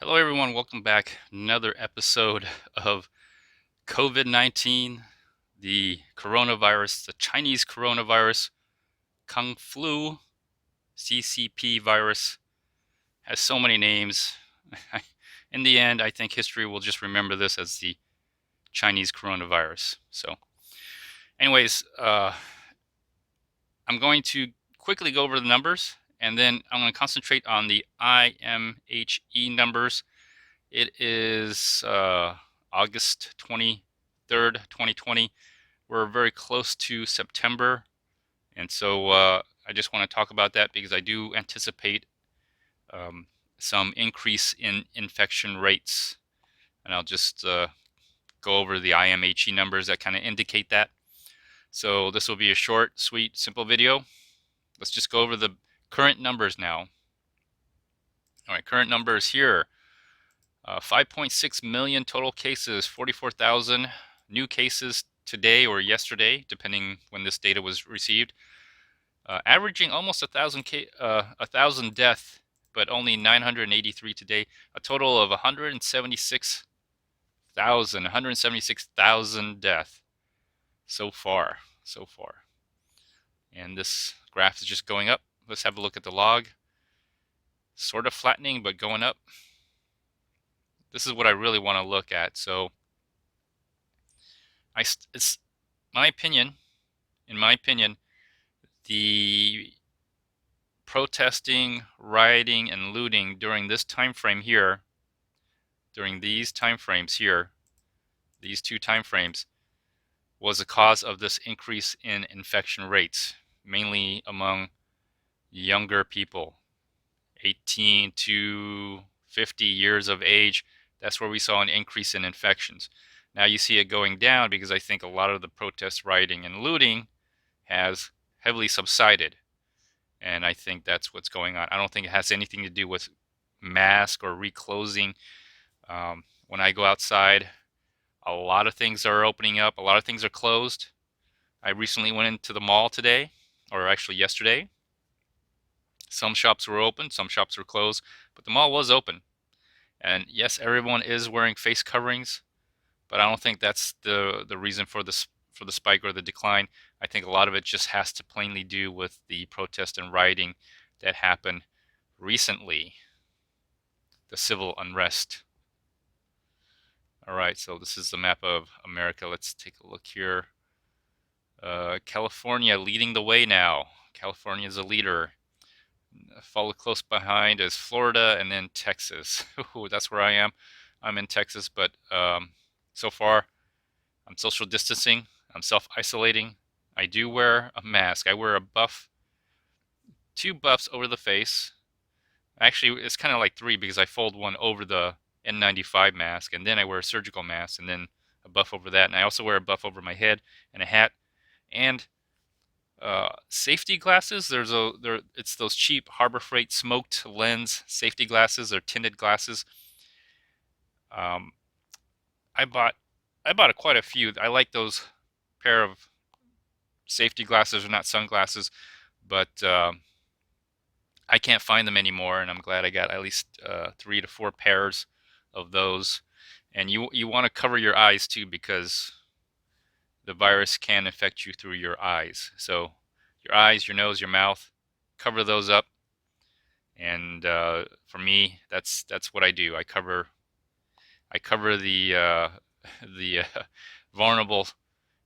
Hello, everyone. Welcome back. Another episode of COVID-19, the coronavirus, the Chinese coronavirus, Kung Flu, CCP virus. Has so many names. In the end, I think history will just remember this as the Chinese coronavirus. So, anyways, I'm going to quickly go over the numbers, and then I'm going to concentrate on the IMHE numbers. It is August 23rd, 2020. We're very close to September, and so I just want to talk about that because I do anticipate um, some increase in infection rates, and I'll just go over the IMHE numbers that kind of indicate that. So this will be a short, sweet, simple video. Let's just go over the current numbers now. All right, current numbers here. 5.6 million total cases, 44,000 new cases today or yesterday, depending when this data was received. Averaging almost 1,000 deaths, but only 983 today. A total of 176,000 deaths so far. And this graph is just going up. Let's have a look at the log. Sort of flattening, but going up. This is what I really want to look at. So it's my opinion, in my opinion, the protesting, rioting, and looting during this time frame here, during these time frames here, these two time frames, was the cause of this increase in infection rates, mainly among younger people, 18 to 50 years of age. That's where we saw an increase in infections. Now you see it going down because I think a lot of the protest, rioting, and looting has heavily subsided. And I think that's what's going on. I don't think it has anything to do with mask or reclosing. When I go outside, a lot of things are opening up. A lot of things are closed. I recently went into the mall today, or actually yesterday. Some shops were open, some shops were closed, but the mall was open. And yes, everyone is wearing face coverings, but I don't think that's the reason for the spike or the decline. I think a lot of it just has to plainly do with the protest and rioting that happened recently, the civil unrest. All right, so this is the map of America. Let's take a look here. California leading the way now. California is a leader. Followed close behind is Florida and then Texas. That's where I am. I'm in Texas, but so far I'm social distancing. I'm self-isolating. I do wear a mask. I wear a buff, 2 buffs over the face. Actually, it's kind of like 3 because I fold one over the N95 mask, and then I wear a surgical mask, and then a buff over that. And I also wear a buff over my head and a hat, and safety glasses. It's those cheap Harbor Freight smoked lens safety glasses or tinted glasses. Um, I bought quite a few. I like those pair of safety glasses, or not sunglasses, but I can't find them anymore, and I'm glad I got at least 3 to 4 pairs of those. And you want to cover your eyes too, because the virus can infect you through your eyes. So your eyes, your nose, your mouth, cover those up. And for me, that's what I do. I cover the the vulnerable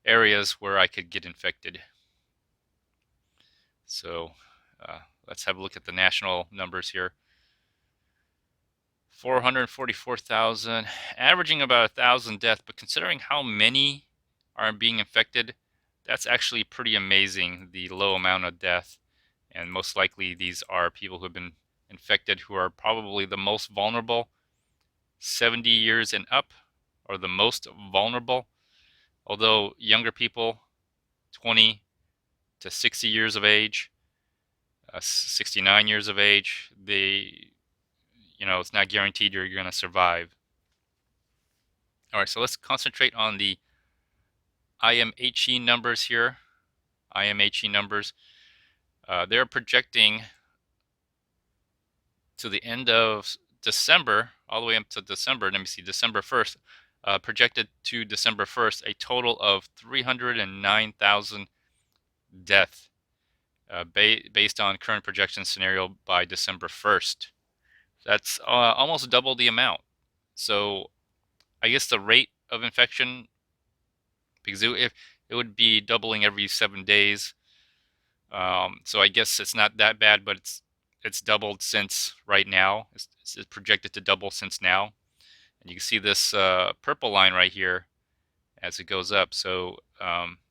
areas where I could get infected. So let's have a look at the national numbers here. 444,000, averaging about 1,000 deaths. But considering how many are being infected, that's actually pretty amazing, the low amount of death. And most likely these are people who have been infected who are probably the most vulnerable. 70 years and up are the most vulnerable, although younger people, 20 to 60 years of age, 69 years of age, it's not guaranteed you're going to survive. All right, so let's concentrate on the IMHE numbers here. IMHE numbers. They're projecting to the end of December, all the way up to December, let me see, December 1st, projected to December 1st, a total of 309,000 deaths based on current projection scenario by December 1st. That's almost double the amount. So I guess the rate of infection, because if it would be doubling every 7 days, so I guess it's not that bad, but it's doubled since right now. It's projected to double since now, and you can see this purple line right here as it goes up. So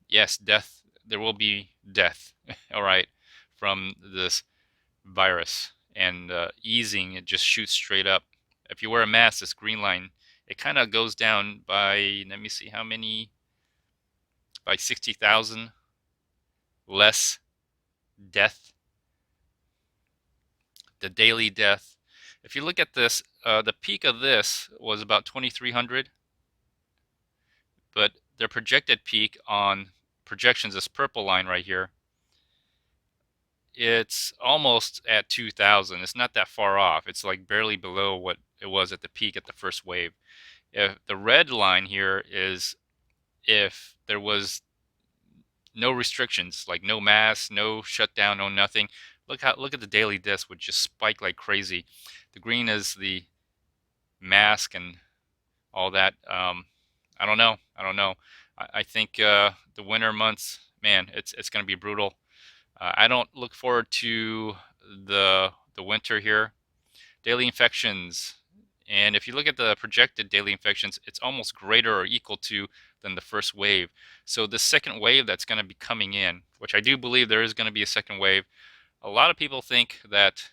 yes, death. There will be death. All right, from this virus, and easing, it just shoots straight up. If you wear a mask, this green line, it kind of goes down by, let me see how many, by 60,000 less death, the daily death. If you look at this, the peak of this was about 2,300, but their projected peak on projections, this purple line right here, it's almost at 2,000. It's not that far off. It's like barely below what it was at the peak at the first wave. If the red line here is if there was no restrictions, like no masks, no shutdown, no nothing. Look at the daily deaths would just spike like crazy. The green is the mask and all that. I don't know. I think the winter months, man, it's going to be brutal. I don't look forward to the winter here. Daily infections, and if you look at the projected daily infections, it's almost greater or equal to than the first wave. So the second wave that's going to be coming in, which I do believe there is going to be a second wave. A lot of people think that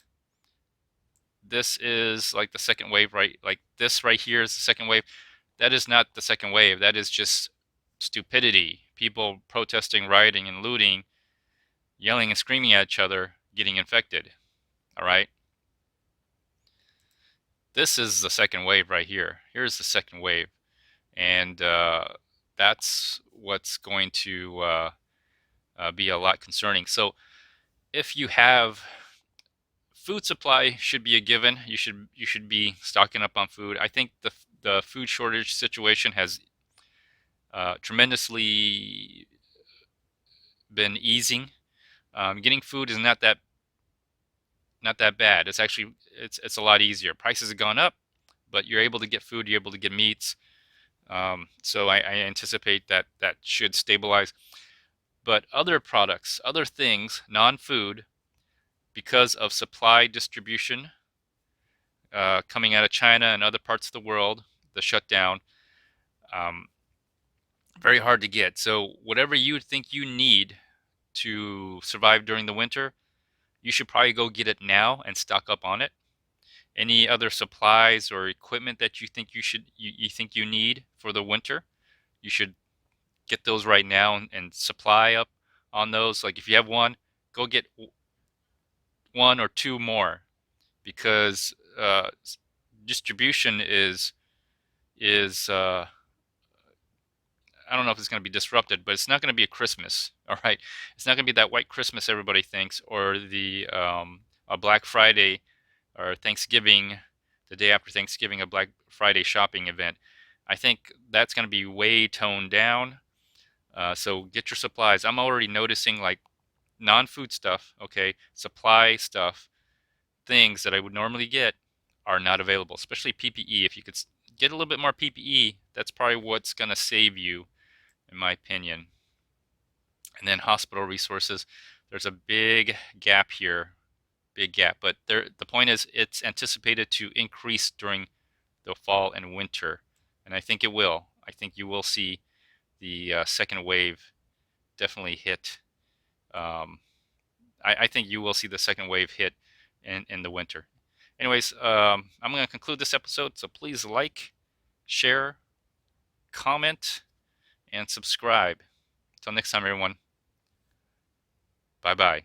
this is like the second wave, right? Like this right here is the second wave. That is not the second wave. That is just stupidity. People protesting, rioting, and looting, yelling and screaming at each other, getting infected. All right. This is the second wave right here. Here's the second wave. And that's what's going to be a lot concerning. So if you have food supply, should be a given. You should be stocking up on food. I think the food shortage situation has tremendously been easing. Getting food is not that bad. It's actually it's a lot easier. Prices have gone up, but you're able to get food. You're able to get meats. So I anticipate that should stabilize. But other products, other things, non-food, because of supply distribution coming out of China and other parts of the world, the shutdown, um, very hard to get. So whatever you think you need to survive during the winter, you should probably go get it now and stock up on it. Any other supplies or equipment that you think you think you need for the winter, you should get those right now and supply up on those. Like if you have one, go get one or two more, because distribution is I don't know if it's going to be disrupted, but it's not going to be a Christmas. All right, it's not going to be that white Christmas everybody thinks, or the a Black Friday or Thanksgiving, the day after Thanksgiving, a Black Friday shopping event. I think that's going to be way toned down. So get your supplies. I'm already noticing like non-food stuff, okay, supply stuff, things that I would normally get are not available, especially PPE. If you could get a little bit more PPE, that's probably what's going to save you, in my opinion. And then hospital resources. There's a big gap here, big gap. But the point is, it's anticipated to increase during the fall and winter, and I think it will. I think you will see the second wave definitely hit. I think you will see the second wave hit in the winter. Anyways, I'm going to conclude this episode, so please like, share, comment, and subscribe. Until next time, everyone. Bye-bye.